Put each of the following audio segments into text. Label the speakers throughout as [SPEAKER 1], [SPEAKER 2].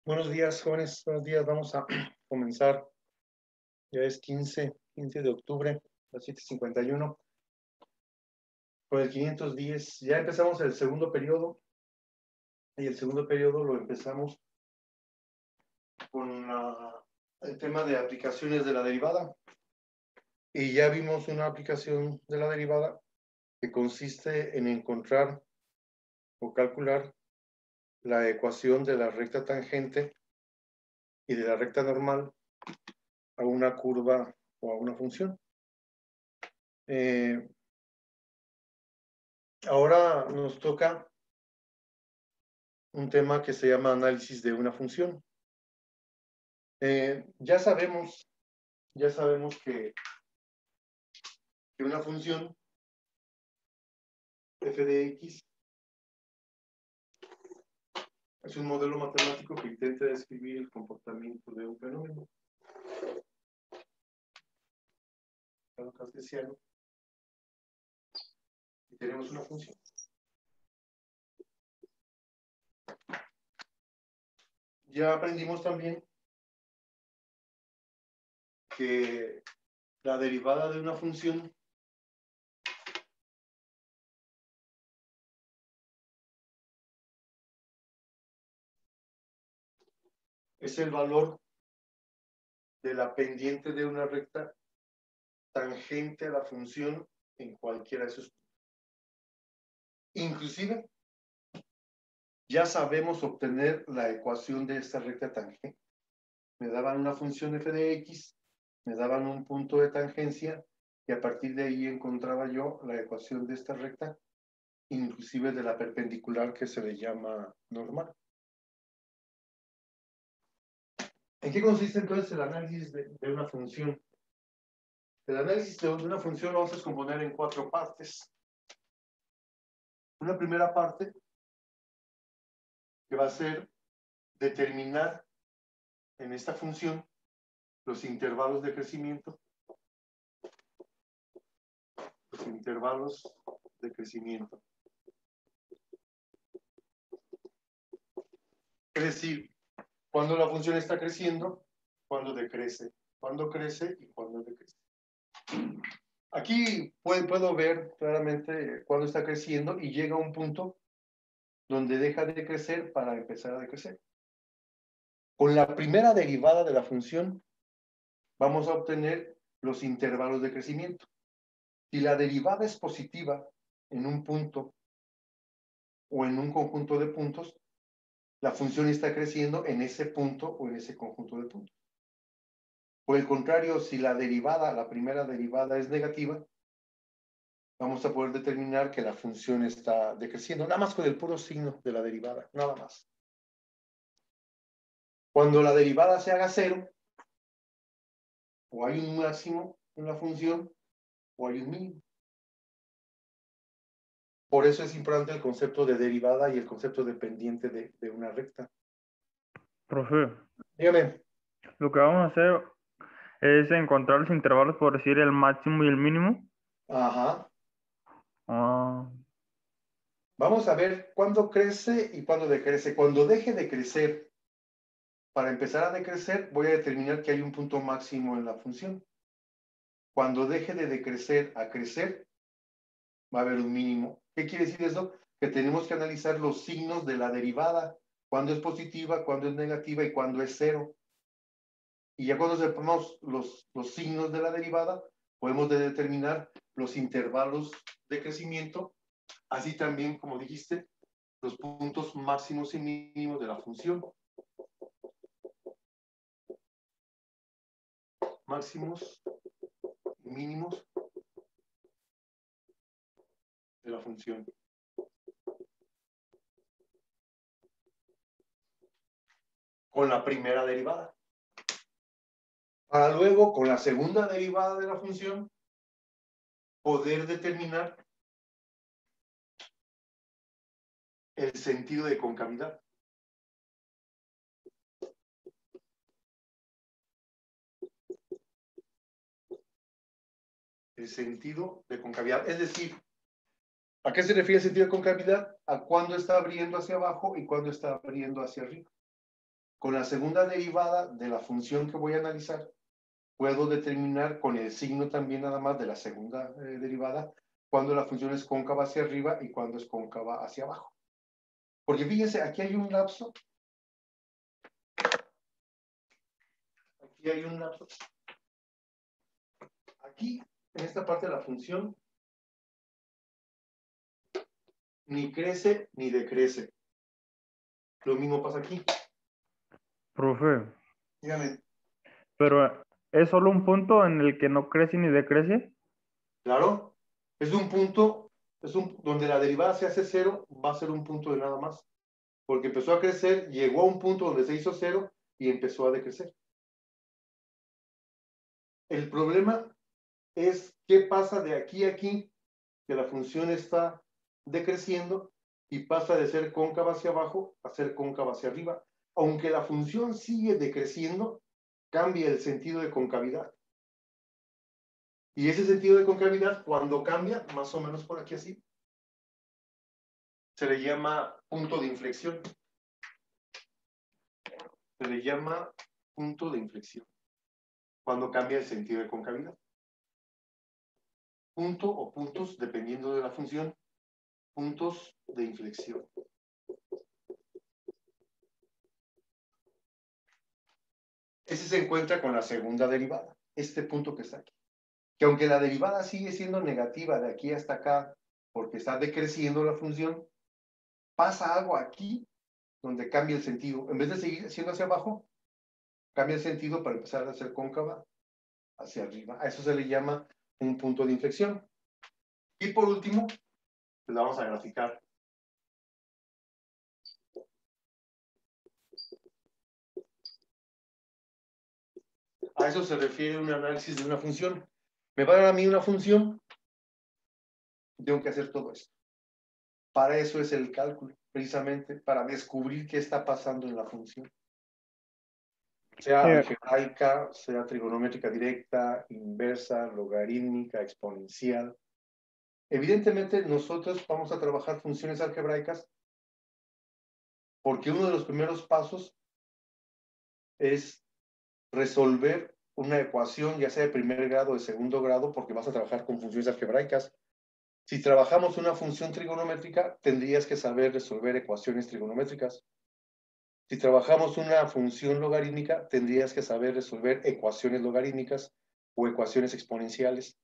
[SPEAKER 1] Buenos días, jóvenes. Buenos días. Vamos a comenzar. Ya es 15 de octubre, las 7:51, con el 510. Ya empezamos el segundo periodo. Y el segundo periodo lo empezamos con el tema de aplicaciones de la derivada. Y ya vimos una aplicación de la derivada que consiste en encontrar o calcular la ecuación de la recta tangente y de la recta normal a una curva o a una función. Ahora nos toca un tema que se llama análisis de una función. Ya sabemos que una función f de x es un modelo matemático que intenta describir el comportamiento de un fenómeno cartesiano, y tenemos una función. Ya aprendimos también que la derivada de una función es el valor de la pendiente de una recta tangente a la función en cualquiera de sus puntos. Inclusive, ya sabemos obtener la ecuación de esta recta tangente. Me daban una función f de x, me daban un punto de tangencia, y a partir de ahí encontraba yo la ecuación de esta recta, inclusive de la perpendicular que se le llama normal. ¿En qué consiste entonces el análisis de una función? El análisis de una función lo vamos a descomponer en 4 partes. Una primera parte que va a ser determinar en esta función los intervalos de crecimiento. Los intervalos de crecimiento. Es decir, cuando la función está creciendo, cuando decrece, cuando crece y cuando decrece. Aquí puedo ver claramente cuando está creciendo y llega a un punto donde deja de crecer para empezar a decrecer. Con la primera derivada de la función vamos a obtener los intervalos de crecimiento. Si la derivada es positiva en un punto o en un conjunto de puntos, la función está creciendo en ese punto o en ese conjunto de puntos. Por el contrario, si la primera derivada es negativa, vamos a poder determinar que la función está decreciendo, nada más con el puro signo de la derivada, nada más. Cuando la derivada se haga 0, o hay un máximo en la función, o hay un mínimo. Por eso es importante el concepto de derivada y el concepto de pendiente de una recta.
[SPEAKER 2] Profe,
[SPEAKER 1] Dígame.
[SPEAKER 2] lo que vamos a hacer es encontrar los intervalos por decir el máximo y el mínimo.
[SPEAKER 1] Ajá.
[SPEAKER 2] Ah,
[SPEAKER 1] Vamos a ver cuándo crece y cuándo decrece. Cuando deje de crecer, para empezar a decrecer, voy a determinar que hay un punto máximo en la función. Cuando deje de decrecer a crecer, va a haber un mínimo. ¿Qué quiere decir eso? Que tenemos que analizar los signos de la derivada. Cuándo es positiva, cuándo es negativa y cuándo es 0. Y ya cuando sepamos los signos de la derivada, podemos determinar los intervalos de crecimiento, así también, como dijiste, los puntos máximos y mínimos de la función. Máximos y mínimos de la función. Con la primera derivada. Para luego, con la segunda derivada de la función, poder determinar el sentido de concavidad. El sentido de concavidad. Es decir, ¿a qué se refiere el sentido de concavidad? A cuándo está abriendo hacia abajo y cuándo está abriendo hacia arriba. Con la segunda derivada de la función que voy a analizar, puedo determinar con el signo también nada más de la segunda derivada cuando la función es cóncava hacia arriba y cuando es cóncava hacia abajo. Porque fíjense, aquí hay un lapso. Aquí hay un lapso. Aquí, en esta parte de la función, ni crece ni decrece. Lo mismo pasa aquí.
[SPEAKER 2] Profe,
[SPEAKER 1] Dígame.
[SPEAKER 2] pero ¿es solo un punto en el que no crece ni decrece?
[SPEAKER 1] Claro, es un punto, donde la derivada se hace cero, va a ser un punto de nada más. Porque empezó a crecer, llegó a un punto donde se hizo cero y empezó a decrecer. El problema es qué pasa de aquí a aquí, que la función está decreciendo y pasa de ser cóncava hacia abajo a ser cóncava hacia arriba. Aunque la función sigue decreciendo, cambia el sentido de concavidad. Y ese sentido de concavidad, cuando cambia, más o menos por aquí así, se le llama punto de inflexión. Se le llama punto de inflexión, cuando cambia el sentido de concavidad. Punto o puntos, dependiendo de la función, puntos de inflexión. Ese se encuentra con la segunda derivada, este punto que está aquí. Que aunque la derivada sigue siendo negativa de aquí hasta acá, porque está decreciendo la función, pasa algo aquí donde cambia el sentido. En vez de seguir siendo hacia abajo, cambia el sentido para empezar a ser cóncava hacia arriba. A eso se le llama un punto de inflexión. Y por último, pues la vamos a graficar. A eso se refiere un análisis de una función. Me va a dar a mí una función, tengo que hacer todo esto. Para eso es el cálculo, precisamente para descubrir qué está pasando en la función. Sea algebraica, sea trigonométrica directa, inversa, logarítmica, exponencial. Evidentemente, nosotros vamos a trabajar funciones algebraicas porque uno de los primeros pasos es resolver una ecuación, ya sea de primer grado o de segundo grado, porque vas a trabajar con funciones algebraicas. Si trabajamos una función trigonométrica, tendrías que saber resolver ecuaciones trigonométricas. Si trabajamos una función logarítmica, tendrías que saber resolver ecuaciones logarítmicas o ecuaciones exponenciales.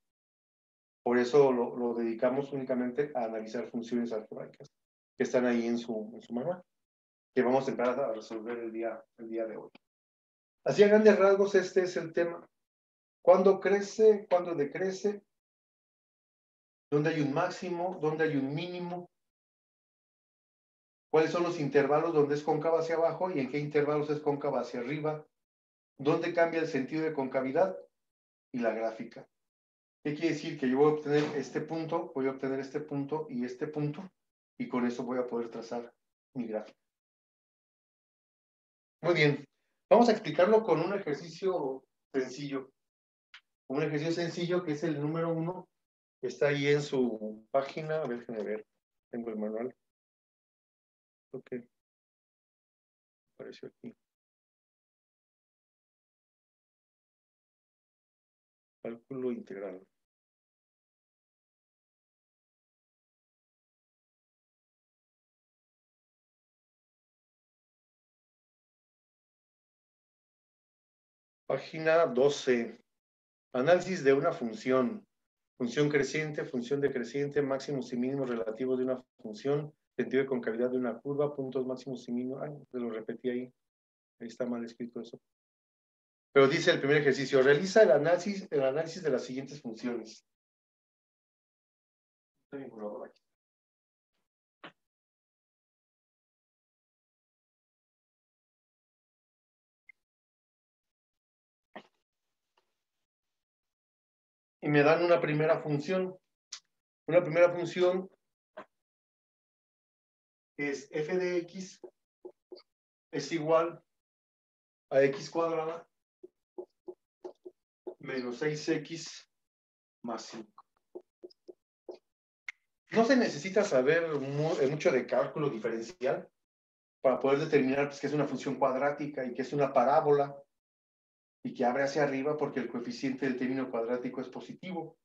[SPEAKER 1] Por eso lo dedicamos únicamente a analizar funciones algebraicas que están ahí en su manual, que vamos a empezar a resolver el día de hoy. Así a grandes rasgos, este es el tema. ¿Cuándo crece? ¿Cuándo decrece? ¿Dónde hay un máximo? ¿Dónde hay un mínimo? ¿Cuáles son los intervalos donde es cóncava hacia abajo y en qué intervalos es cóncava hacia arriba? ¿Dónde cambia el sentido de concavidad? Y la gráfica. ¿Qué quiere decir? Que yo voy a obtener este punto, voy a obtener este punto, y con eso voy a poder trazar mi gráfica. Muy bien. Vamos a explicarlo con un ejercicio sencillo. Un ejercicio sencillo que es el número 1. Está ahí en su página. A ver, déjenme ver. Tengo el manual. Ok. Apareció aquí. Cálculo integral. Página 12. Análisis de una función. Función creciente, función decreciente, máximos y mínimos relativos de una función, sentido de concavidad de una curva, puntos máximos y mínimos. Ay, te lo repetí ahí. Ahí está mal escrito eso. Pero dice el primer ejercicio, realiza el análisis de las siguientes funciones. Estoy vinculado aquí. Y me dan una primera función. Una primera función es f de x es igual a x cuadrada menos 6x más 5. No se necesita saber mucho de cálculo diferencial, para poder determinar pues, que es una función cuadrática y que es una parábola y que abre hacia arriba porque el coeficiente del término cuadrático es positivo.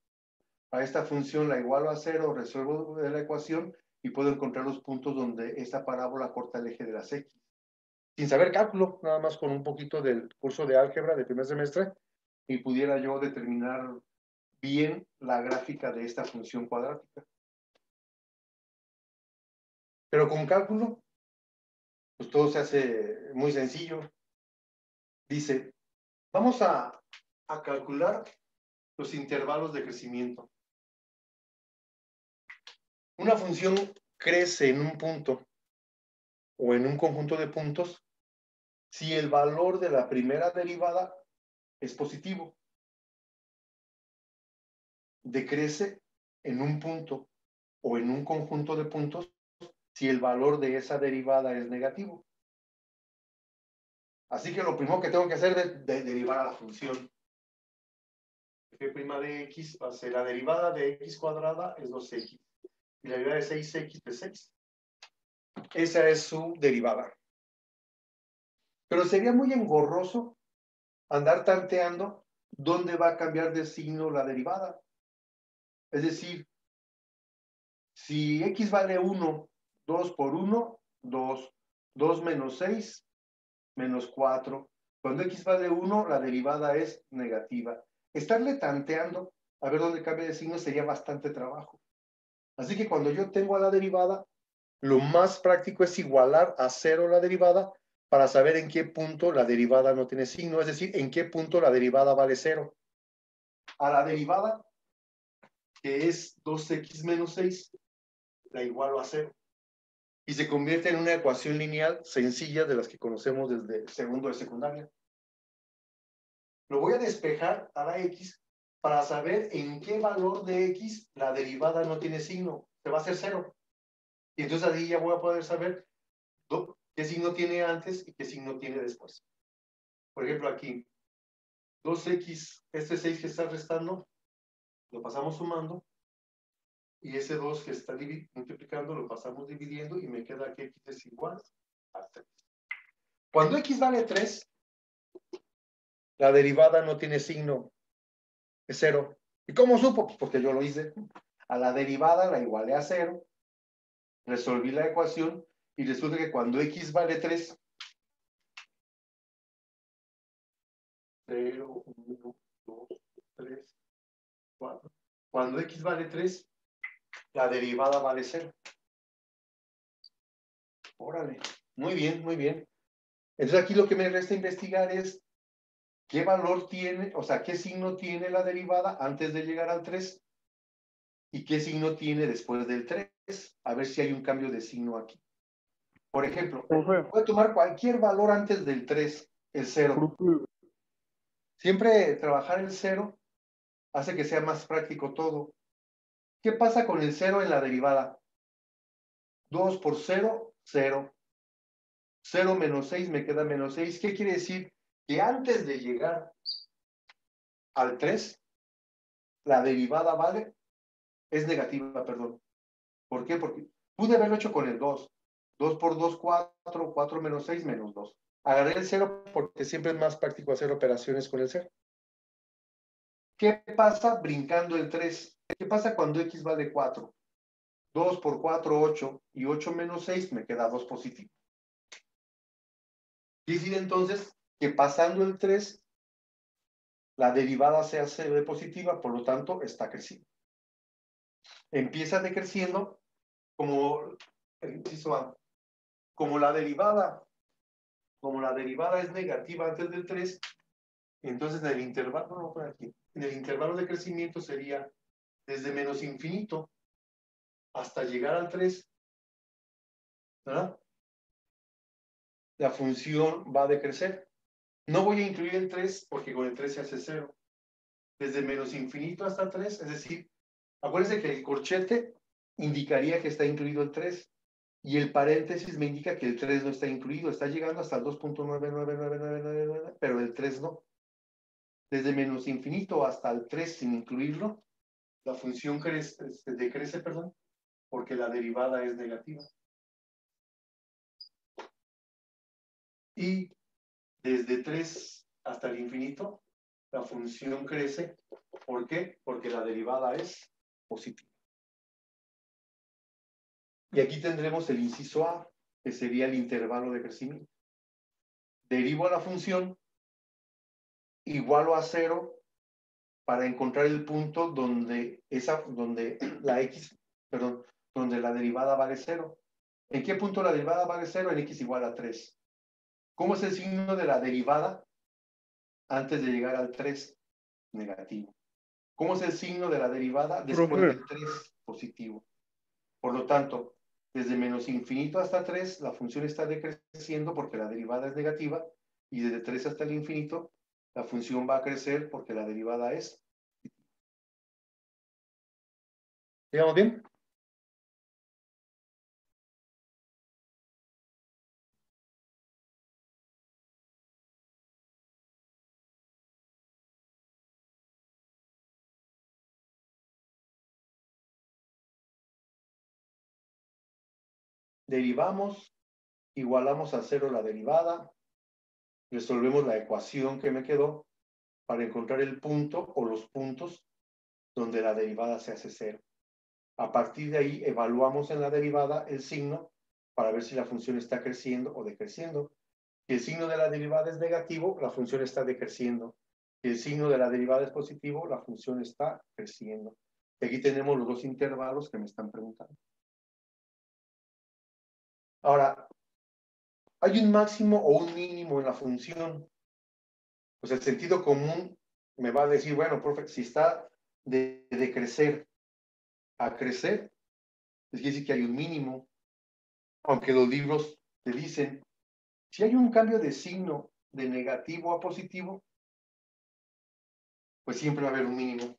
[SPEAKER 1] A esta función la igualo a 0, resuelvo la ecuación y puedo encontrar los puntos donde esta parábola corta el eje de las X. Sin saber cálculo, nada más con un poquito del curso de álgebra de primer semestre, y pudiera yo determinar bien la gráfica de esta función cuadrática. Pero con cálculo, pues todo se hace muy sencillo. Dice, vamos a calcular los intervalos de crecimiento. Una función crece en un punto o en un conjunto de puntos si el valor de la primera derivada es positivo. Decrece en un punto o en un conjunto de puntos si el valor de esa derivada es negativo. Así que lo primero que tengo que hacer es derivar a la función. F' de x va a ser la derivada de x cuadrada es 2x. Y la derivada de 6x es 6. Esa es su derivada. Pero sería muy engorroso andar tanteando dónde va a cambiar de signo la derivada. Es decir, si x vale 1, 2 por 1, 2. 2 menos 6, menos 4. Cuando x vale 1, la derivada es negativa. Estarle tanteando a ver dónde cambia de signo sería bastante trabajo. Así que cuando yo tengo a la derivada, lo más práctico es igualar a 0 la derivada para saber en qué punto la derivada no tiene signo, es decir, en qué punto la derivada vale 0. A la derivada, que es 2x menos 6, la igualo a 0. Y se convierte en una ecuación lineal sencilla de las que conocemos desde segundo de secundaria. Lo voy a despejar a la x para saber en qué valor de x la derivada no tiene signo. Se va a hacer 0. Y entonces ahí ya voy a poder saber qué signo tiene antes y qué signo tiene después. Por ejemplo, aquí, 2x, este 6 que está restando, lo pasamos sumando, y ese 2 que está multiplicando, lo pasamos dividiendo, y me queda que x es igual a 3. Cuando x vale 3, la derivada no tiene signo, es 0. ¿Y cómo supo? Pues porque yo lo hice. A la derivada la igualé a 0, resolví la ecuación, y resulta que cuando x vale 3, 0, 1, 2, 3, 4. Cuando x vale 3, la derivada vale 0. Órale, muy bien, muy bien. Entonces aquí lo que me resta investigar es qué valor tiene, o sea, qué signo tiene la derivada antes de llegar al 3 y qué signo tiene después del 3. A ver si hay un cambio de signo aquí. Por ejemplo, voy a tomar cualquier valor antes del 3, el 0. Siempre trabajar el 0 hace que sea más práctico todo. ¿Qué pasa con el 0 en la derivada? 2 por 0, 0. 0 menos 6 me queda menos 6. ¿Qué quiere decir? Que antes de llegar al 3, la derivada vale, es negativa, perdón. ¿Por qué? Porque pude haberlo hecho con el 2. 2 por 2, 4. 4 menos 6, menos 2. Agarré el 0 porque siempre es más práctico hacer operaciones con el 0. ¿Qué pasa brincando el 3? ¿Qué pasa cuando x vale 4? 2 por 4, 8. Y 8 menos 6 me queda 2 positivo. Quiere decir entonces que pasando el 3, la derivada se hace de positiva, por lo tanto está creciendo. Empieza decreciendo como el inciso A. Como la derivada es negativa antes del 3, entonces en el intervalo, no, por aquí, en el intervalo de crecimiento sería desde menos infinito hasta llegar al 3, ¿verdad? La función va a decrecer. No voy a incluir el 3 porque con el 3 se hace 0. Desde menos infinito hasta 3, es decir, acuérdense que el corchete indicaría que está incluido el 3 y el paréntesis me indica que el 3 no está incluido, está llegando hasta el 2.99999, pero el 3 no. Desde menos infinito hasta el 3 sin incluirlo, la función decrece, porque la derivada es negativa. Y desde 3 hasta el infinito, la función crece. ¿Por qué? Porque la derivada es positiva. Y aquí tendremos el inciso A, que sería el intervalo de crecimiento. Derivo a la función, igualo a 0 para encontrar el punto donde la x, perdón, donde la derivada vale 0. ¿En qué punto la derivada vale 0? En x igual a 3. ¿Cómo es el signo de la derivada antes de llegar al 3? Negativo. ¿Cómo es el signo de la derivada después del 3? Positivo. Por lo tanto, desde menos infinito hasta 3, la función está decreciendo porque la derivada es negativa, y desde 3 hasta el infinito, la función va a crecer porque la derivada es. ¿Llegamos bien? Derivamos, igualamos a 0 la derivada, resolvemos la ecuación que me quedó para encontrar el punto o los puntos donde la derivada se hace 0. A partir de ahí evaluamos en la derivada el signo para ver si la función está creciendo o decreciendo. Si el signo de la derivada es negativo, la función está decreciendo. Si el signo de la derivada es positivo, la función está creciendo. Y aquí tenemos los dos intervalos que me están preguntando. Ahora, ¿hay un máximo o un mínimo en la función? Pues el sentido común me va a decir, bueno, profe, si está de decrecer a crecer, es decir que hay un mínimo, aunque los libros te dicen, si hay un cambio de signo de negativo a positivo, pues siempre va a haber un mínimo.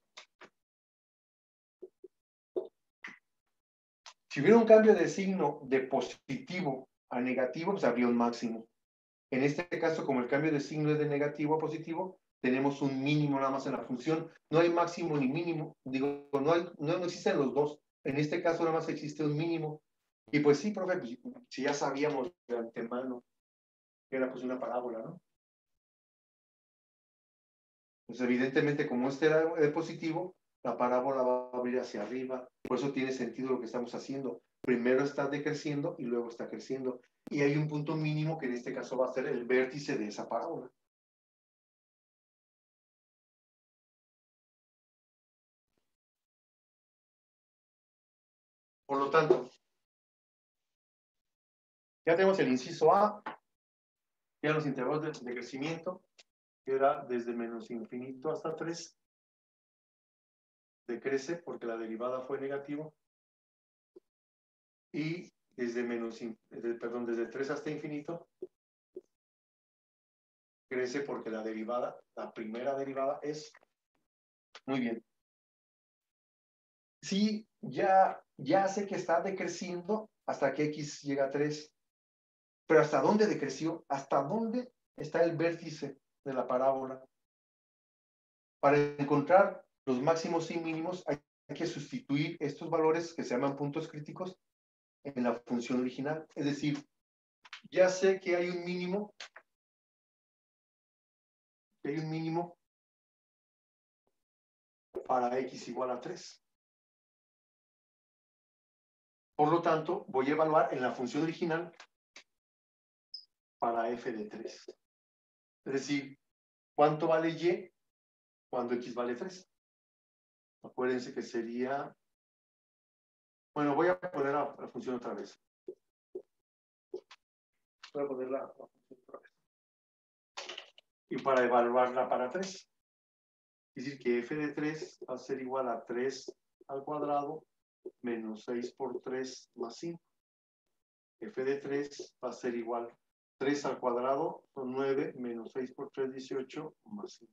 [SPEAKER 1] Si hubiera un cambio de signo de positivo a negativo, pues habría un máximo. En este caso, como el cambio de signo es de negativo a positivo, tenemos un mínimo nada más en la función. No hay máximo ni mínimo. Digo, no existen los dos. En este caso nada más existe un mínimo. Y pues sí, profe, pues, si ya sabíamos de antemano que era pues una parábola, ¿no? Pues evidentemente, como este era de positivo, la parábola va a abrir hacia arriba. Por eso tiene sentido lo que estamos haciendo. Primero está decreciendo y luego está creciendo. Y hay un punto mínimo que en este caso va a ser el vértice de esa parábola. Por lo tanto, ya tenemos el inciso A, ya los intervalos de crecimiento, que era desde menos infinito hasta 3. Decrece porque la derivada fue negativa. Y desde desde 3 hasta infinito, crece porque la primera derivada es. Muy bien. Sí, ya sé que está decreciendo hasta que x llega a 3. Pero ¿hasta dónde decreció? ¿Hasta dónde está el vértice de la parábola? Para encontrar los máximos y mínimos hay que sustituir estos valores que se llaman puntos críticos en la función original. Es decir, ya sé que hay un mínimo, para x igual a 3. Por lo tanto, voy a evaluar en la función original para f de 3. Es decir, ¿cuánto vale y cuando x vale 3? Acuérdense que sería. Bueno, voy a poner la función otra vez. Voy a poner la función otra vez. Y para evaluarla para 3. Es decir, que f de 3 va a ser igual a 3 al cuadrado menos 6 por 3 más 5. F de 3 va a ser igual 3 al cuadrado son 9 menos 6 por 3, 18 más 5.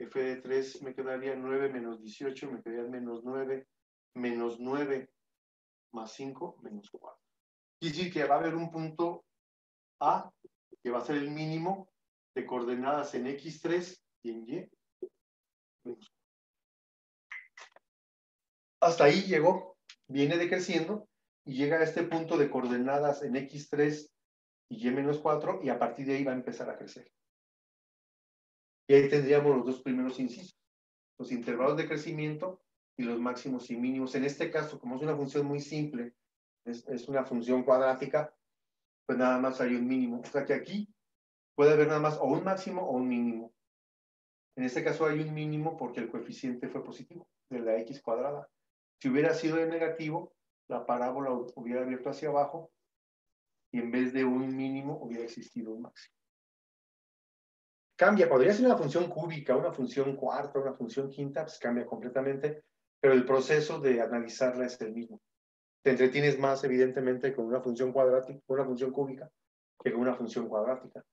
[SPEAKER 1] F de 3 me quedaría 9 menos 18, me quedaría menos 9 más 5 menos 4. Es decir, que va a haber un punto A que va a ser el mínimo de coordenadas en x3 y en y. Hasta ahí llegó, viene decreciendo y llega a este punto de coordenadas en x3 y y-4, y a partir de ahí va a empezar a crecer. Y ahí tendríamos los dos primeros incisos, los intervalos de crecimiento y los máximos y mínimos. En este caso, como es una función muy simple, es una función cuadrática, pues nada más hay un mínimo. O sea que aquí puede haber nada más o un máximo o un mínimo. En este caso hay un mínimo porque el coeficiente fue positivo, de la x cuadrada. Si hubiera sido de negativo, la parábola hubiera abierto hacia abajo y en vez de un mínimo hubiera existido un máximo. Cambia, podría ser una función cúbica, una función cuarta, una función quinta, pues cambia completamente, pero el proceso de analizarla es el mismo. Te entretienes más, evidentemente, con una función cuadrática, con una función cúbica, que con una función cuadrática.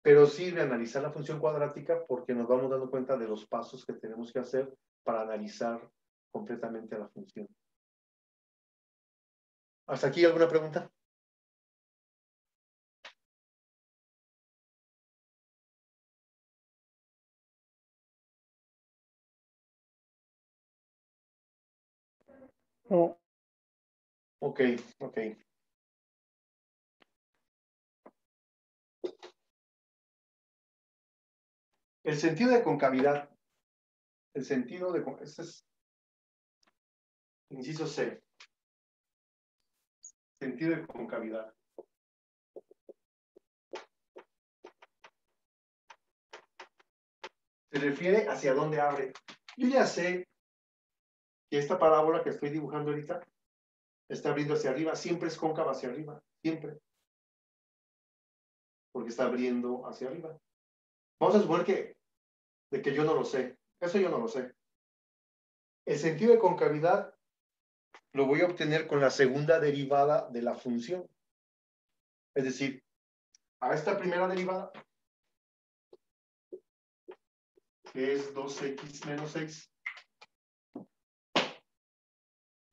[SPEAKER 1] Pero sirve analizar la función cuadrática porque nos vamos dando cuenta de los pasos que tenemos que hacer para analizar completamente la función. ¿Hasta aquí alguna pregunta?
[SPEAKER 2] Oh,
[SPEAKER 1] Ok, ok. El sentido de concavidad. El sentido de... Este es inciso C. Sentido de concavidad. Se refiere hacia dónde abre. Yo ya sé que esta parábola que estoy dibujando ahorita está abriendo hacia arriba, siempre es cóncava hacia arriba, siempre, porque está abriendo hacia arriba. Vamos a suponer que yo no lo sé, eso yo no lo sé. El sentido de concavidad lo voy a obtener con la segunda derivada de la función. Es decir, a esta primera derivada, que es 2x menos 6,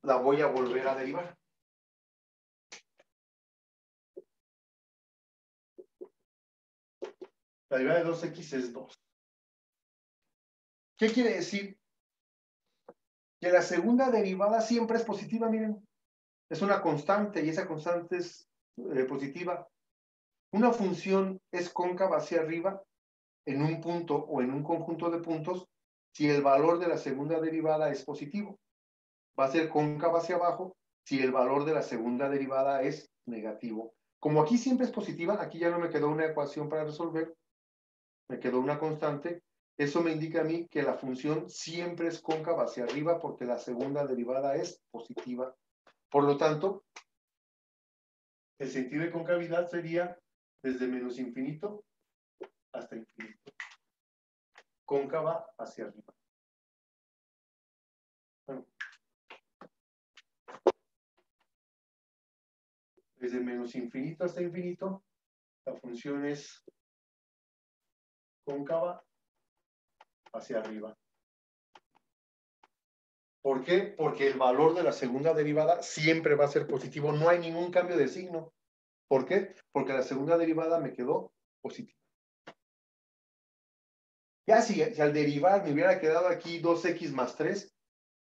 [SPEAKER 1] la voy a volver a derivar. La derivada de 2x es 2. ¿Qué quiere decir? Que la segunda derivada siempre es positiva, miren. Es una constante y esa constante es positiva. Una función es cóncava hacia arriba en un punto o en un conjunto de puntos si el valor de la segunda derivada es positivo. Va a ser cóncava hacia abajo si el valor de la segunda derivada es negativo. Como aquí siempre es positiva, aquí ya no me quedó una ecuación para resolver, me quedó una constante. Eso me indica a mí que la función siempre es cóncava hacia arriba porque la segunda derivada es positiva. Por lo tanto, el sentido de concavidad sería desde menos infinito hasta infinito. Cóncava hacia arriba. Bueno, desde menos infinito hasta infinito, la función es cóncava hacia arriba. ¿Por qué? Porque el valor de la segunda derivada siempre va a ser positivo. No hay ningún cambio de signo. ¿Por qué? Porque la segunda derivada me quedó positiva. Ya si al derivar me hubiera quedado aquí 2x más 3,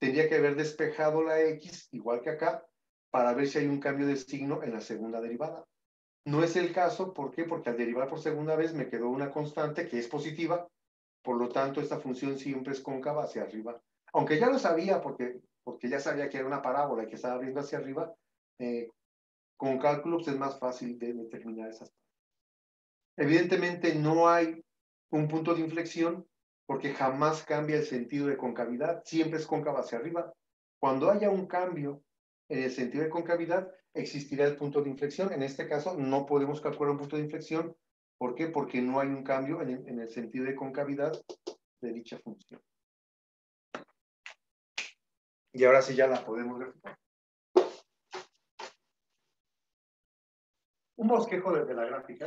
[SPEAKER 1] tendría que haber despejado la x, igual que acá, para ver si hay un cambio de signo en la segunda derivada. No es el caso, ¿por qué? Porque al derivar por segunda vez me quedó una constante que es positiva, por lo tanto esta función siempre es cóncava hacia arriba. Aunque ya lo sabía porque ya sabía que era una parábola y que estaba abriendo hacia arriba, con cálculos es más fácil de determinar esas. Evidentemente no hay un punto de inflexión porque jamás cambia el sentido de concavidad, siempre es cóncava hacia arriba. Cuando haya un cambio en el sentido de concavidad, existirá el punto de inflexión. En este caso, no podemos calcular un punto de inflexión. ¿Por qué? Porque no hay un cambio en el sentido de concavidad de dicha función. Y ahora sí ya la podemos graficar. Un bosquejo desde la gráfica,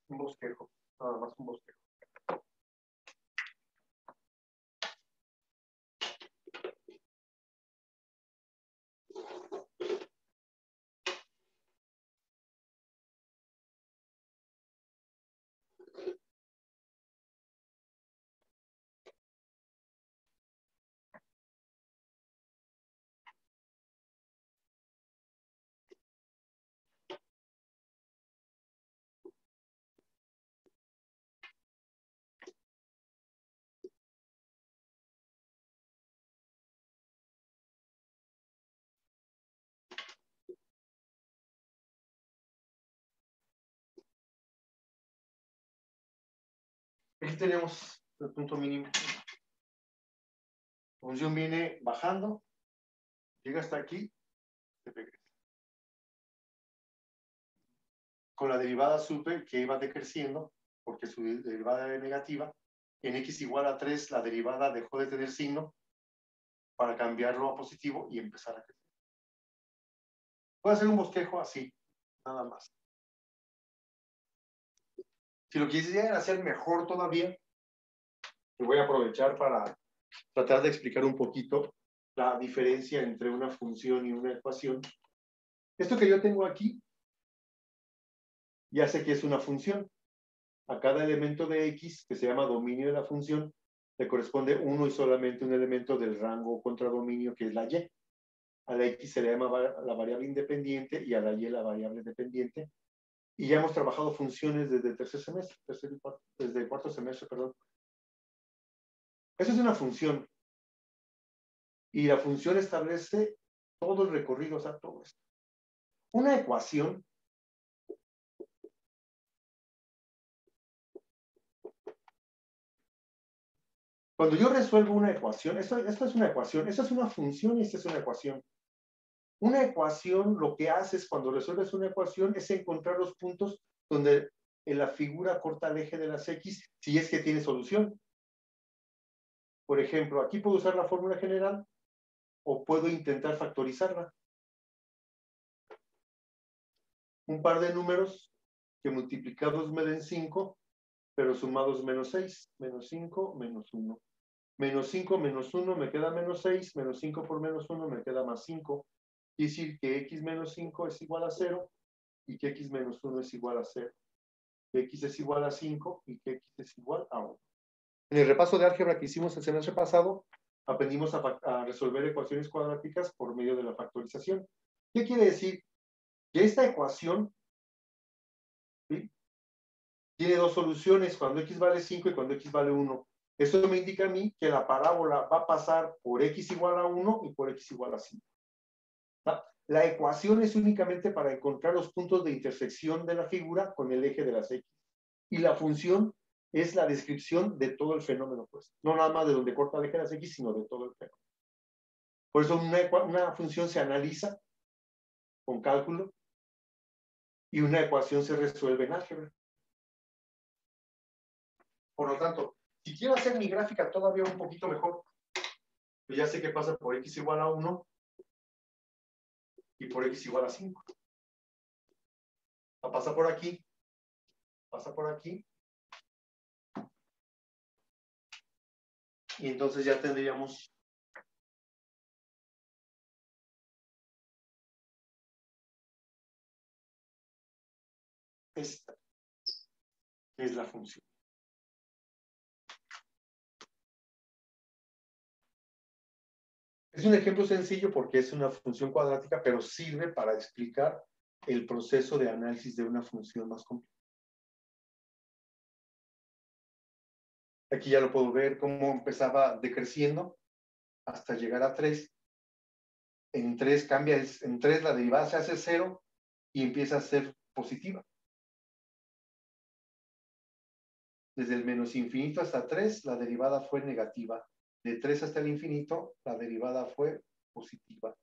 [SPEAKER 1] un bosquejo, nada más un bosquejo. Aquí tenemos el punto mínimo. La función viene bajando, llega hasta aquí, se regresa. Con la derivada supe que iba decreciendo, porque su derivada era negativa. En x igual a 3, la derivada dejó de tener signo para cambiarlo a positivo y empezar a crecer. Puedo hacer un bosquejo así, nada más. Si lo quisiera hacer mejor todavía, lo voy a aprovechar para tratar de explicar un poquito la diferencia entre una función y una ecuación. Esto que yo tengo aquí, ya sé que es una función. A cada elemento de x, que se llama dominio de la función, le corresponde uno y solamente un elemento del rango contradominio, que es la y. A la x se le llama la variable independiente y a la y la variable dependiente. Y ya hemos trabajado funciones desde el tercer semestre, desde el cuarto semestre, perdón. Eso es una función. Y la función establece todo el recorrido, o sea, todo esto. Una ecuación cuando yo resuelvo una ecuación, esto es una ecuación, esta es una función y esta es una ecuación. Una ecuación, lo que haces cuando resuelves una ecuación es encontrar los puntos donde en la figura corta el eje de las x, si es que tiene solución. Por ejemplo, aquí puedo usar la fórmula general o puedo intentar factorizarla. Un par de números que multiplicados me den 5, pero sumados menos 6, menos 5, menos 1. Menos 5 menos 1 me queda menos 6, menos 5 por menos 1 me queda más 5. Quiere decir que x menos 5 es igual a 0 y que x menos 1 es igual a 0. Que x es igual a 5 y que x es igual a 1. En el repaso de álgebra que hicimos el semestre pasado, aprendimos a resolver ecuaciones cuadráticas por medio de la factorización. ¿Qué quiere decir? Que esta ecuación, ¿sí?, tiene dos soluciones, cuando x vale 5 y cuando x vale 1. Eso me indica a mí que la parábola va a pasar por x igual a 1 y por x igual a 5. La ecuación es únicamente para encontrar los puntos de intersección de la figura con el eje de las x. Y la función es la descripción de todo el fenómeno, pues. No nada más de donde corta el eje de las x, sino de todo el fenómeno. Por eso una función se analiza con cálculo y una ecuación se resuelve en álgebra. Por lo tanto, si quiero hacer mi gráfica todavía un poquito mejor, pues ya sé que pasa por x igual a 1 y por x igual a 5. Pasa por aquí, pasa por aquí, y entonces ya tendríamos esta, que es la función. Es un ejemplo sencillo porque es una función cuadrática, pero sirve para explicar el proceso de análisis de una función más compleja. Aquí ya lo puedo ver cómo empezaba decreciendo hasta llegar a 3. En 3 cambia, en 3 la derivada se hace 0 y empieza a ser positiva. Desde el menos infinito hasta 3, la derivada fue negativa. De 3 hasta el infinito, la derivada fue positiva.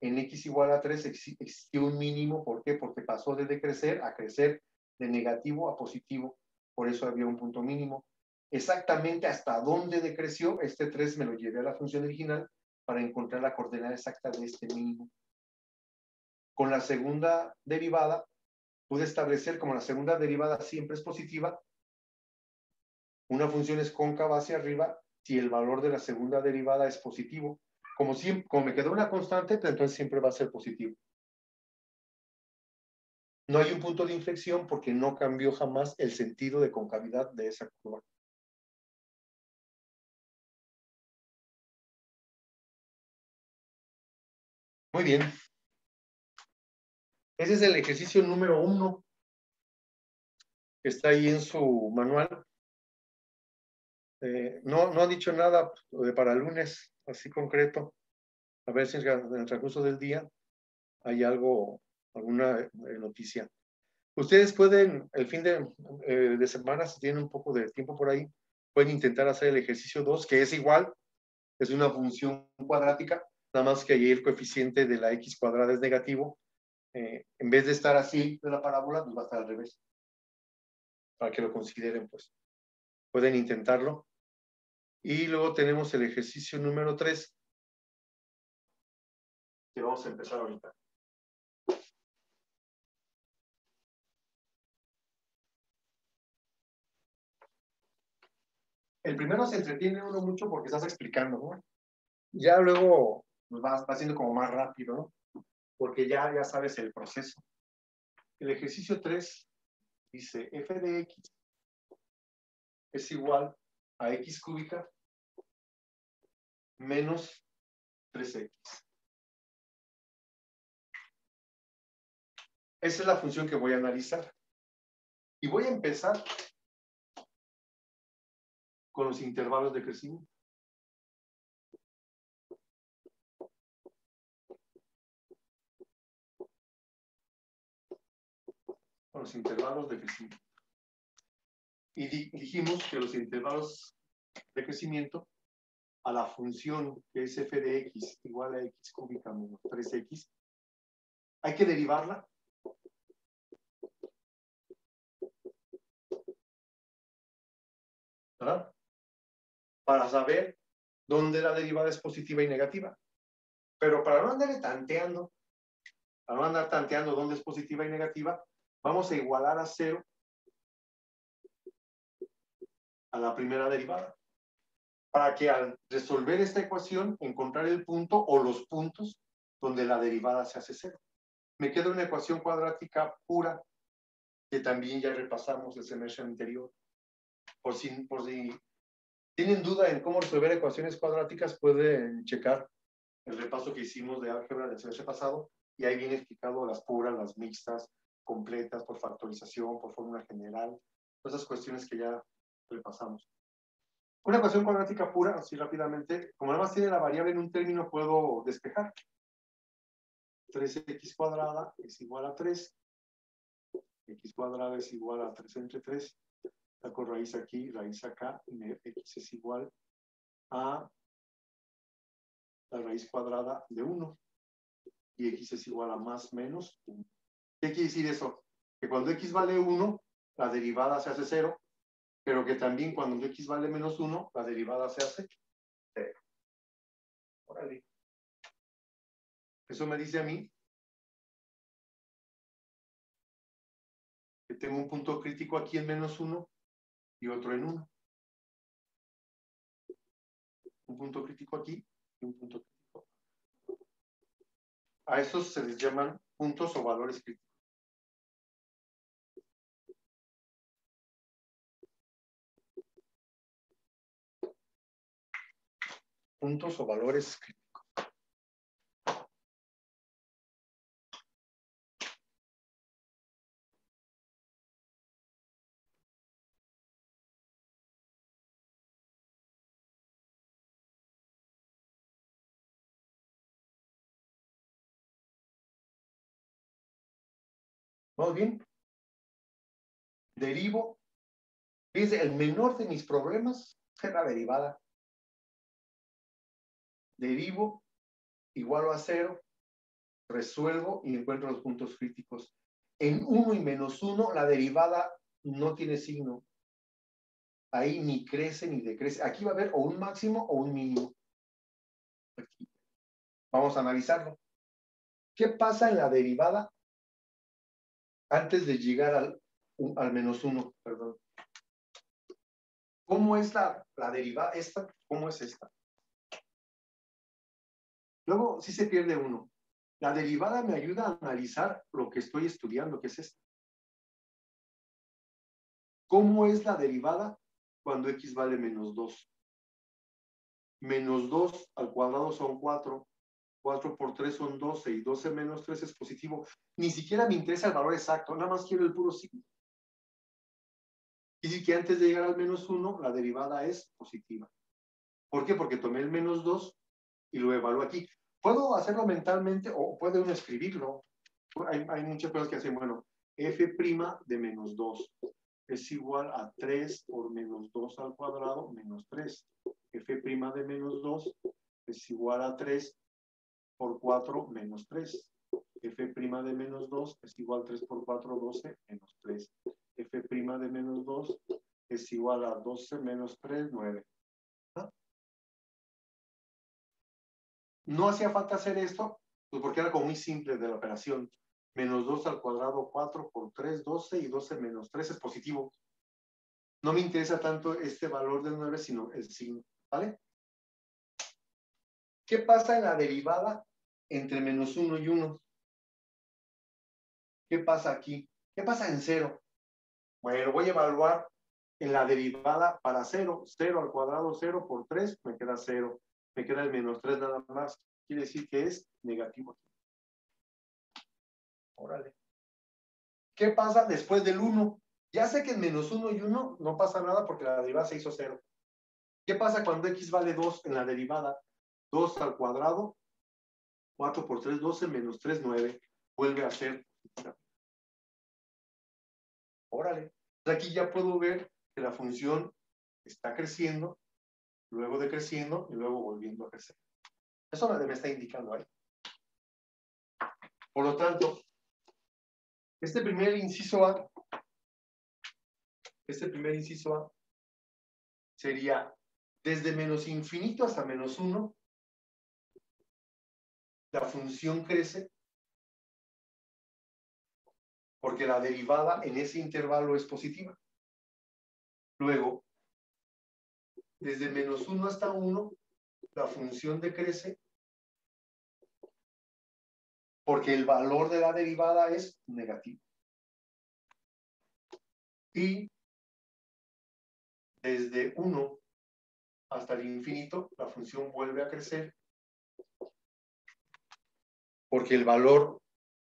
[SPEAKER 1] En x igual a 3 existió un mínimo. ¿Por qué? Porque pasó de decrecer a crecer, de negativo a positivo. Por eso había un punto mínimo. Exactamente hasta dónde decreció, este 3 me lo llevé a la función original para encontrar la coordenada exacta de este mínimo. Con la segunda derivada, pude establecer, como la segunda derivada siempre es positiva, una función es cóncava hacia arriba si el valor de la segunda derivada es positivo. Como me quedó una constante, pues entonces siempre va a ser positivo. No hay un punto de inflexión porque no cambió jamás el sentido de concavidad de esa curva. Muy bien. Ese es el ejercicio número 1 que está ahí en su manual. No ha dicho nada para el lunes, así concreto. A ver si en el transcurso del día hay alguna noticia. Ustedes pueden, el fin de semana, si tienen un poco de tiempo por ahí, pueden intentar hacer el ejercicio 2, que es igual, es una función cuadrática, nada más que ahí el coeficiente de la x cuadrada es negativo. En vez de estar así de la parábola, pues va a estar al revés. Para que lo consideren, pues. Pueden intentarlo. Y luego tenemos el ejercicio número 3, que vamos a empezar ahorita. El primero se entretiene uno mucho porque estás explicando, ¿no? Ya luego pues, va haciendo como más rápido, ¿no? Porque ya sabes el proceso. El ejercicio 3 dice f de x es igual a x cúbica menos 3x. Esa es la función que voy a analizar. Y voy a empezar con los intervalos de crecimiento. Con los intervalos de crecimiento. Y dijimos que los intervalos de crecimiento a la función que es f de x igual a x cúbica menos 3x, hay que derivarla ¿verdad? Para saber dónde la derivada es positiva y negativa. Pero para no andar tanteando dónde es positiva y negativa, vamos a igualar a 0 a la primera derivada. Para que al resolver esta ecuación, encontrar el punto o los puntos donde la derivada se hace 0. Me queda una ecuación cuadrática pura, que también ya repasamos el semestre anterior. Por si tienen duda en cómo resolver ecuaciones cuadráticas, pueden checar el repaso que hicimos de álgebra del semestre pasado, y ahí viene explicado las puras, las mixtas, completas, por factorización, por fórmula general, todas esas cuestiones que ya repasamos. Una ecuación cuadrática pura, así rápidamente, como nada más tiene la variable en un término, puedo despejar. 3x cuadrada es igual a 3, x cuadrada es igual a 3 entre 3, saco raíz aquí, raíz acá, y x es igual a la raíz cuadrada de 1, y x es igual a más menos 1. ¿Qué quiere decir eso? Que cuando x vale 1, la derivada se hace 0, pero que también cuando x vale menos 1, la derivada se hace 0. Órale. Eso me dice a mí que tengo un punto crítico aquí en menos 1 y otro en 1. Un punto crítico aquí y un punto crítico. A esos se les llaman puntos o valores críticos. Puntos o valores críticos. ¿Vamos bien? Derivo. Fíjense, el menor de mis problemas es la derivada. Derivo, igualo a 0, resuelvo y encuentro los puntos críticos. En 1 y menos 1, la derivada no tiene signo. Ahí ni crece ni decrece. Aquí va a haber o un máximo o un mínimo. Aquí. Vamos a analizarlo. ¿Qué pasa en la derivada antes de llegar al menos 1? Perdón. ¿Cómo es la derivada esta? ¿Cómo es esta? Luego sí se pierde uno. La derivada me ayuda a analizar lo que estoy estudiando, que es esto. ¿Cómo es la derivada cuando x vale menos 2? Menos 2 al cuadrado son 4. 4 por 3 son 12 y 12 menos 3 es positivo. Ni siquiera me interesa el valor exacto, nada más quiero el puro signo. Y decir que antes de llegar al menos 1, la derivada es positiva. ¿Por qué? Porque tomé el menos 2 y lo evalúo aquí. Puedo hacerlo mentalmente o puede uno escribirlo. Hay muchas cosas que hacen, bueno, f' de menos 2 es igual a 3 por menos 2 al cuadrado menos 3. F' de menos 2 es igual a 3 por 4 menos 3. F' de menos 2 es igual a 3 por 4, 12 menos 3. F' de menos 2 es igual a 12 menos 3, 9. ¿Ah? No hacía falta hacer esto, pues porque era como muy simple de la operación. Menos 2 al cuadrado, 4 por 3, 12, y 12 menos 3 es positivo. No me interesa tanto este valor del 9, sino el signo, ¿vale? ¿Qué pasa en la derivada entre menos 1 y 1? ¿Qué pasa aquí? ¿Qué pasa en 0? Bueno, voy a evaluar en la derivada para 0. 0 al cuadrado, 0 por 3, me queda 0. Me queda el menos 3 nada más. Quiere decir que es negativo. Órale. ¿Qué pasa después del 1? Ya sé que en menos 1 y 1 no pasa nada porque la derivada se hizo 0. ¿Qué pasa cuando x vale 2 en la derivada? 2 al cuadrado, 4 por 3, 12, menos 3, 9. Vuelve a ser. Órale. Aquí ya puedo ver que la función está creciendo, luego decreciendo y luego volviendo a crecer. Eso me está indicando ahí. Por lo tanto, este primer inciso A sería desde menos infinito hasta menos 1, la función crece porque la derivada en ese intervalo es positiva. Luego, desde menos 1 hasta 1, la función decrece porque el valor de la derivada es negativo. Y desde 1 hasta el infinito, la función vuelve a crecer porque el valor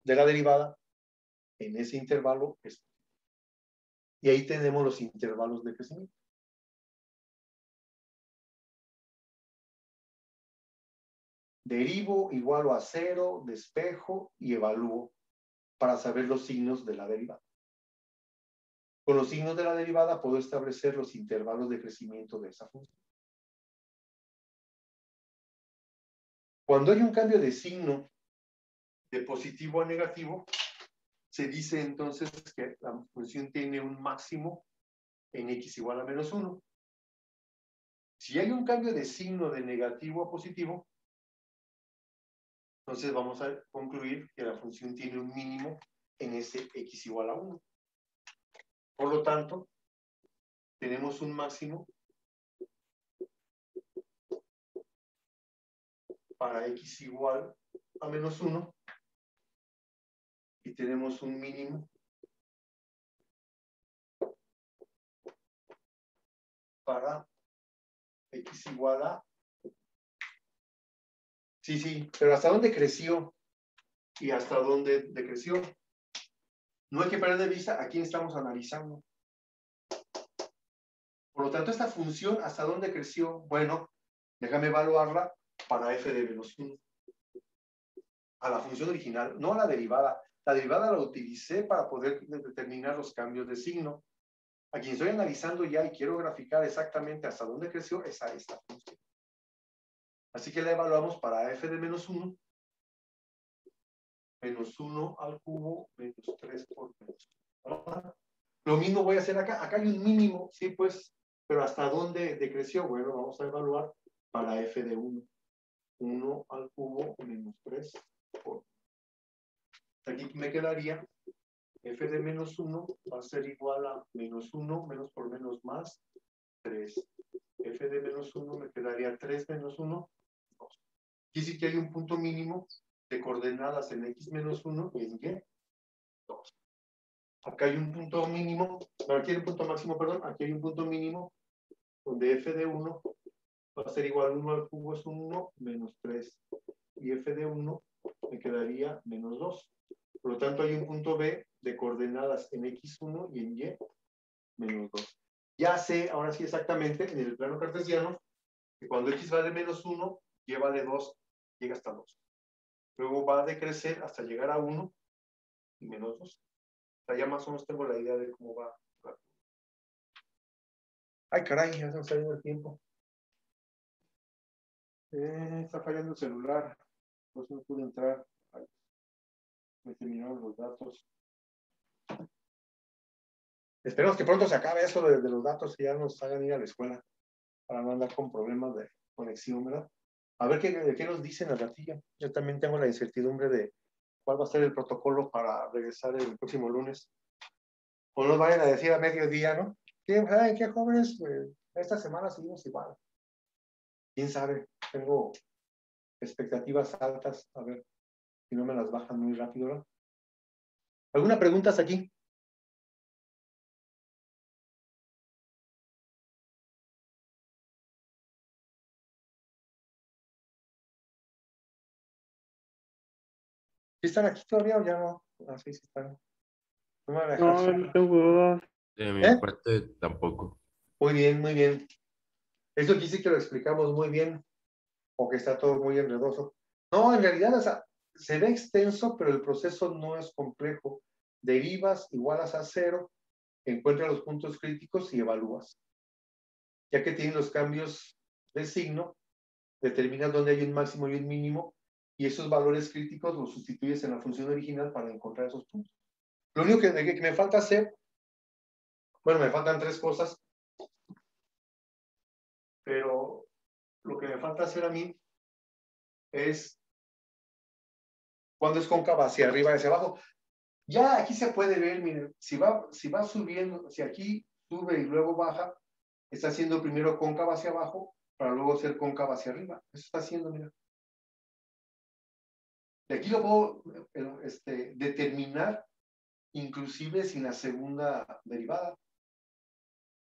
[SPEAKER 1] de la derivada en ese intervalo es. Y ahí tenemos los intervalos de crecimiento. Derivo, igualo a 0, despejo y evalúo para saber los signos de la derivada. Con los signos de la derivada puedo establecer los intervalos de crecimiento de esa función. Cuando hay un cambio de signo de positivo a negativo, se dice entonces que la función tiene un máximo en x igual a menos 1. Si hay un cambio de signo de negativo a positivo, entonces vamos a concluir que la función tiene un mínimo en ese x igual a 1. Por lo tanto, tenemos un máximo para x igual a menos 1 y tenemos un mínimo para x igual a. Sí, pero ¿hasta dónde creció? ¿Y hasta dónde decreció? No hay que perder de vista a quién estamos analizando. Por lo tanto, esta función, ¿hasta dónde creció? Bueno, déjame evaluarla para f de menos 1. A la función original, no a la derivada. La derivada la utilicé para poder determinar los cambios de signo. A quien estoy analizando ya y quiero graficar exactamente hasta dónde creció, es a esta función. Así que la evaluamos para f de menos 1. Menos 1 al cubo, menos 3 por menos 1. Lo mismo voy a hacer acá. Acá hay un mínimo, sí, pues, pero ¿hasta dónde decreció? Bueno, vamos a evaluar para f de 1. 1 al cubo menos 3 por. Aquí me quedaría f de menos 1 va a ser igual a menos 1, menos por menos más 3. F de menos 1 me quedaría 3 menos 1, 2. Aquí sí que hay un punto mínimo de coordenadas en x menos 1 y en y, 2. Acá hay un punto mínimo, aquí hay un punto máximo, perdón, aquí hay un punto mínimo donde f de 1 va a ser igual a 1 al cubo es 1 menos 3. Y f de 1 me quedaría menos 2. Por lo tanto, hay un punto B de coordenadas en x1 y en y menos 2. Ya sé, ahora sí exactamente, en el plano cartesiano, que cuando x vale menos 1, y vale 2, llega hasta 2. Luego va a decrecer hasta llegar a 1 y menos 2. O sea, ya más o menos tengo la idea de cómo va. Ay, caray, ya se nos ha ido el tiempo. Está fallando el celular. Por eso no pude entrar. Ay, me terminaron los datos. Esperemos que pronto se acabe eso de los datos y ya nos hagan ir a la escuela para no andar con problemas de conexión, ¿verdad? A ver qué nos dicen al ratillo. Yo también tengo la incertidumbre de cuál va a ser el protocolo para regresar el próximo lunes. O nos vayan a decir a mediodía, ¿no? ¿Qué jóvenes? Pues, esta semana seguimos igual. ¿Quién sabe? Tengo expectativas altas. A ver si no me las bajan muy rápido, ¿no? ¿Alguna pregunta hasta aquí? ¿Sí están aquí todavía o ya no? Ah, sí, sí están. No me van a dejar
[SPEAKER 2] No,
[SPEAKER 1] solo.
[SPEAKER 2] no tengo dudas.
[SPEAKER 3] De mi
[SPEAKER 1] ¿Eh?
[SPEAKER 3] parte tampoco.
[SPEAKER 1] Muy bien, muy bien. Esto aquí sí que lo explicamos muy bien, o que está todo muy enredoso. No, en realidad, o sea, se ve extenso, pero el proceso no es complejo. Derivas, igualas a cero, encuentras los puntos críticos y evalúas. Ya que tienes los cambios de signo, determinas dónde hay un máximo y un mínimo, y esos valores críticos los sustituyes en la función original para encontrar esos puntos. Lo único que me falta hacer, bueno, me faltan tres cosas, pero lo que me falta hacer a mí es cuando es cóncava hacia arriba y hacia abajo. Ya aquí se puede ver, miren, si va subiendo, si aquí sube y luego baja, está haciendo primero cóncava hacia abajo para luego ser cóncava hacia arriba. Eso está haciendo, mira. De aquí lo puedo determinar inclusive sin la segunda derivada.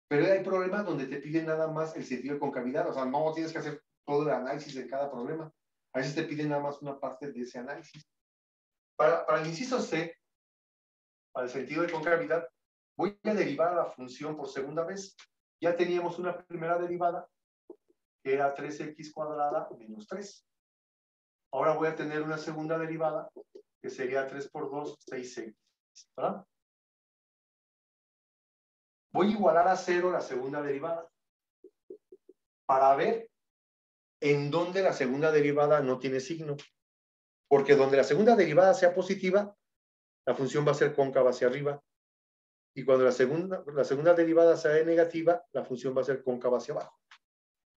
[SPEAKER 1] Pero hay problemas donde te piden nada más el sentido de concavidad, o sea, no tienes que hacer todo el análisis de cada problema. A veces te piden nada más una parte de ese análisis. Para el inciso C, para el sentido de concavidad, voy a derivar la función por segunda vez. Ya teníamos una primera derivada, que era 3x cuadrada menos 3. Ahora voy a tener una segunda derivada, que sería 3 por 2, 6x. ¿Verdad? Voy a igualar a 0 la segunda derivada, para ver en dónde la segunda derivada no tiene signo. Porque donde la segunda derivada sea positiva, la función va a ser cóncava hacia arriba. Y cuando la segunda derivada sea negativa, la función va a ser cóncava hacia abajo.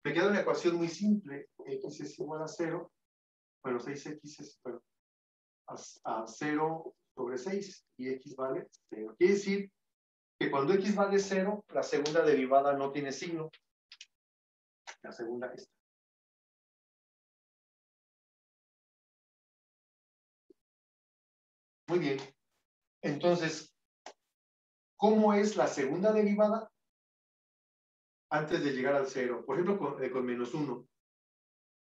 [SPEAKER 1] Me queda una ecuación muy simple. X es igual a 0. Bueno, 6x es a 0 sobre 6. Y x vale 0. Quiere decir que cuando x vale 0, la segunda derivada no tiene signo. La segunda está. Muy bien. Entonces, ¿cómo es la segunda derivada antes de llegar al 0? Por ejemplo, con menos 1.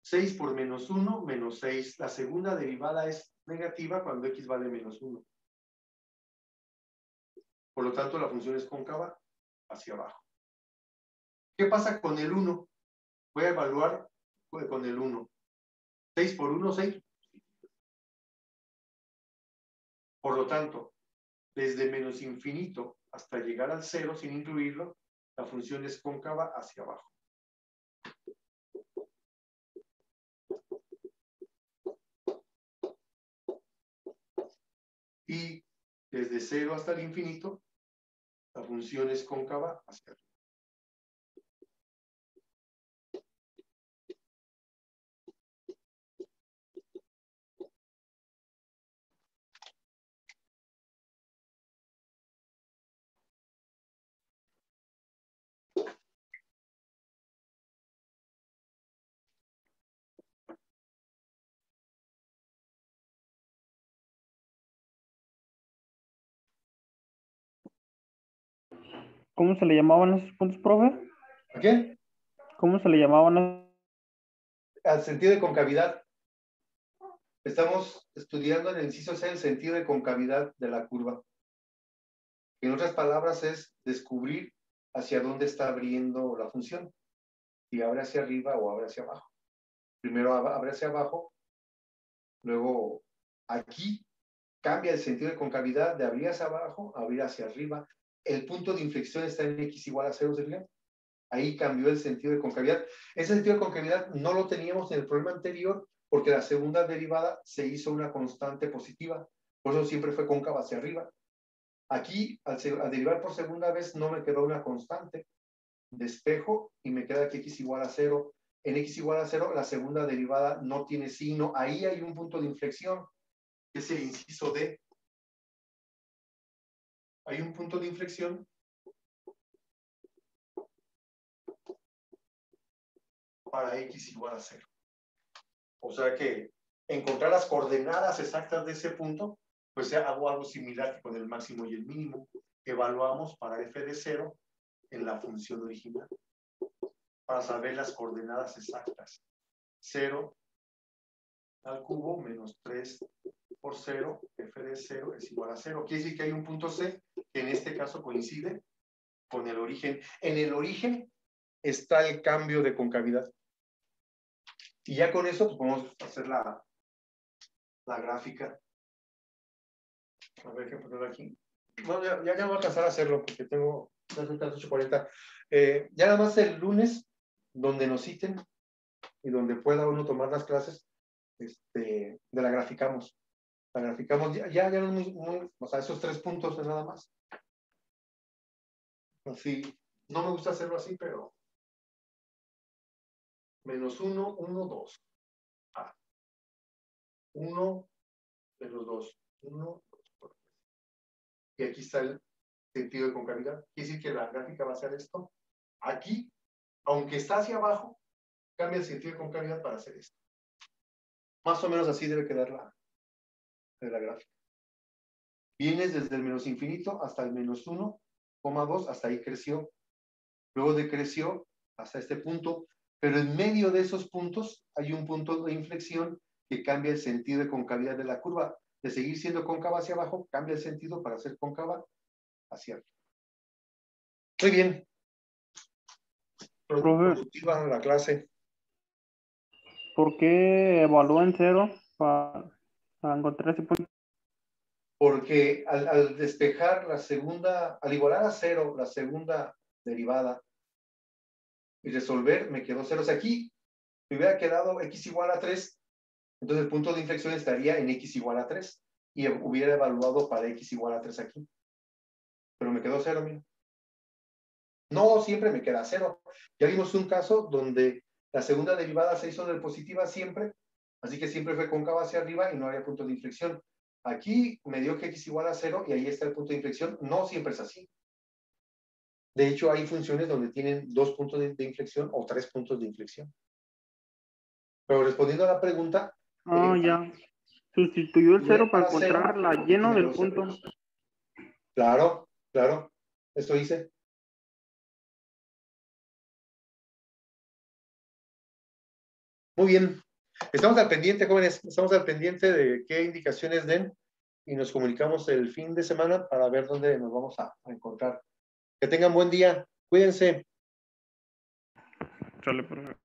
[SPEAKER 1] 6 por menos 1, menos 6. La segunda derivada es negativa cuando x vale menos 1. Por lo tanto, la función es cóncava hacia abajo. ¿Qué pasa con el 1? Voy a evaluar con el 1. 6 por 1, 6. Por lo tanto, desde menos infinito hasta llegar al 0 sin incluirlo, la función es cóncava hacia abajo. Y desde 0 hasta el infinito, la función es cóncava hacia arriba.
[SPEAKER 2] ¿Cómo se le llamaban esos puntos, profe?
[SPEAKER 1] ¿A qué?
[SPEAKER 2] ¿Cómo se le llamaban?
[SPEAKER 1] Al sentido de concavidad. Estamos estudiando en el inciso C el sentido de concavidad de la curva. En otras palabras, es descubrir hacia dónde está abriendo la función. Si abre hacia arriba o abre hacia abajo. Primero abre hacia abajo, luego aquí cambia el sentido de concavidad de abrir hacia abajo a abrir hacia arriba. El punto de inflexión está en x igual a 0, ¿sería? Ahí cambió el sentido de concavidad. Ese sentido de concavidad no lo teníamos en el problema anterior porque la segunda derivada se hizo una constante positiva. Por eso siempre fue cóncava hacia arriba. Aquí, al derivar por segunda vez, no me quedó una constante. Despejo y me queda que x igual a 0. En x igual a 0, la segunda derivada no tiene signo. Ahí hay un punto de inflexión, que es el inciso D. Hay un punto de inflexión para x igual a 0. O sea que encontrar las coordenadas exactas de ese punto, pues hago algo similar que con el máximo y el mínimo. Evaluamos para f de 0 en la función original, para saber las coordenadas exactas. 0 al cubo menos 3 por 0, f de 0 es igual a 0. Quiere decir que hay un punto C que en este caso coincide con el origen. En el origen está el cambio de concavidad. Y ya con eso pues, podemos hacer la gráfica. A ver qué poner aquí. No, ya no voy a alcanzar a hacerlo porque tengo 8:40. Ya nada más el lunes, donde nos citen y donde pueda uno tomar las clases, la graficamos. La graficamos, ya no es muy, o sea, esos 3 puntos es nada más. Así, no me gusta hacerlo así, pero menos 1, 1, 2. 1 de los 2. 1, 2. Y aquí está el sentido de concavidad. Quiere decir que la gráfica va a ser esto. Aquí, aunque está hacia abajo, cambia el sentido de concavidad para hacer esto. Más o menos así debe quedar la gráfica. Vienes desde el menos infinito hasta el menos 1,2, hasta ahí creció. Luego decreció hasta este punto, pero en medio de esos puntos hay un punto de inflexión que cambia el sentido de concavidad de la curva. De seguir siendo cóncava hacia abajo, cambia el sentido para ser cóncava hacia arriba. Muy bien. Productiva la clase.
[SPEAKER 2] ¿Por qué evalúa en 0 para encontrar ese punto?
[SPEAKER 1] Porque al despejar la segunda, al igualar a 0 la segunda derivada y resolver, me quedó 0. O sea, aquí me hubiera quedado x igual a 3, entonces el punto de inflexión estaría en x igual a 3 y hubiera evaluado para x igual a 3 aquí. Pero me quedó 0, mira. No siempre me queda 0. Ya vimos un caso donde la segunda derivada se hizo de positiva siempre, así que siempre fue cóncava hacia arriba y no había punto de inflexión. Aquí me dio que x igual a 0 y ahí está el punto de inflexión. No siempre es así. De hecho, hay funciones donde tienen 2 puntos de inflexión o 3 puntos de inflexión. Pero respondiendo a la pregunta...
[SPEAKER 2] ya. Sustituyó el 0 para encontrar
[SPEAKER 1] 0,
[SPEAKER 2] la lleno del
[SPEAKER 1] 0.
[SPEAKER 2] punto.
[SPEAKER 1] Claro, claro. Eso hice. Muy bien. Estamos al pendiente, jóvenes. Estamos al pendiente de qué indicaciones den y nos comunicamos el fin de semana para ver dónde nos vamos a encontrar. Que tengan buen día. Cuídense.
[SPEAKER 2] Sale, perfecto.